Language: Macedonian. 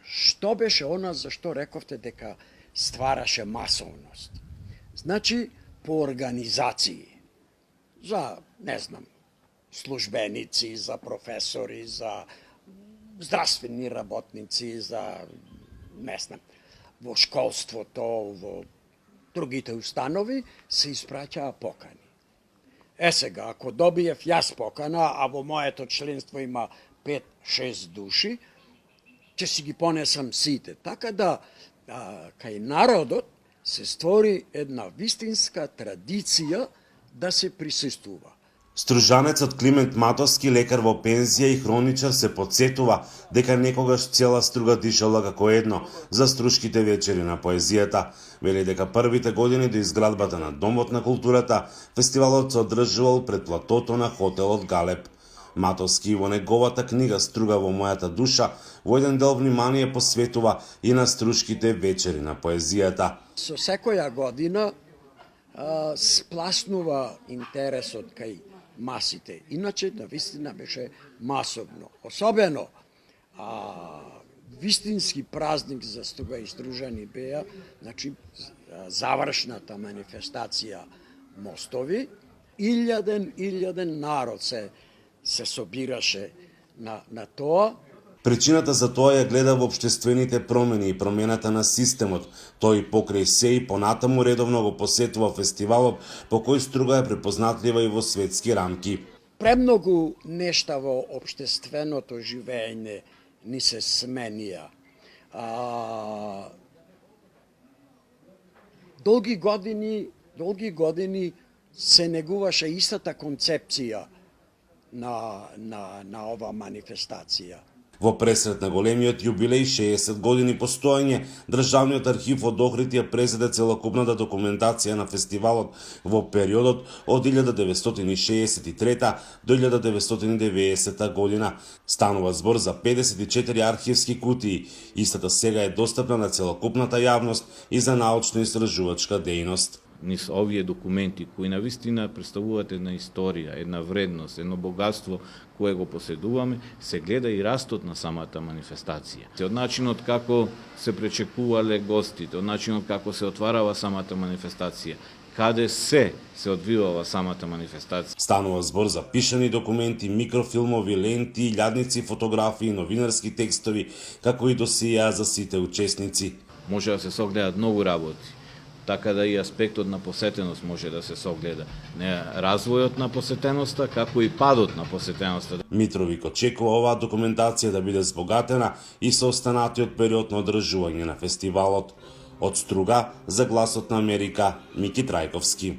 што беше она за што рековте дека ствараше масовност? Значи, по организации, за, не знам, службеници, за професори, за здравствени работници, за, не знам, во школството, во другите установи, се испраќаа покани. Сега, ако добиев јас покана, а во моето членство има 5-6 души, ќе си ги понесам сите. Така да, кај народот се створи една вистинска традиција да се присуствува. Стружанецот Климент Матовски, лекар во пензија и хроничар, се потсетува дека некогаш цела Струга дишала како едно за Струшките вечери на поезијата. Вели дека првите години до изградбата на Домот на културата, фестивалот се одржувал пред платото на хотелот Галеб. Матовски во неговата книга Струга во мојата душа во еден дел внимание посветува и на Струшките вечери на поезијата. Со секоја година спласнува интересот кај масите. Иначе, навистина беше масовно. Особено, вистински празник за Струга и Стружани беа, значи, завршната манифестација Мостови, илјаден народ се собираше на тоа. Причината за тоа ја гледа во општествените промени и промената на системот. Тој покрај се и понатаму редовно го посетува фестивалот, по кој Струга е препознатлива и во светски рамки. Премногу нешта во општественото живење ни се сменија. Долги години се негуваше истата концепција на ова манифестација. Во пресрет на големиот јубилеј 60 години постоење, Државниот архив од Охрид ја презеде целокупната документација на фестивалот во периодот од 1963 до 1990 година. Станува збор за 54 архивски кутии. Истата сега е достапна на целокупната јавност и за научно-истражувачка дејност. Низ овие документи кои навистина представуваат една историја, една вредност, едно богатство кое го поседуваме, се гледа и растот на самата манифестација. Од начинот како се пречекувале гостите, од начинот како се отварава самата манифестација, каде се одвивала самата манифестација. Станува збор за пишани документи, микрофилмови, ленти, илјадници фотографии, новинарски текстови, како и досија за сите учесници. Може да се согледат многу работи. Така да и аспектот на посетеност може да се согледа. Не развојот на посетеноста, како и падот на посетеноста. Митровик очекува оваа документација да биде збогатена и со останатиот период на одржување на фестивалот. Од Струга за Гласот на Америка, Мики Трајковски.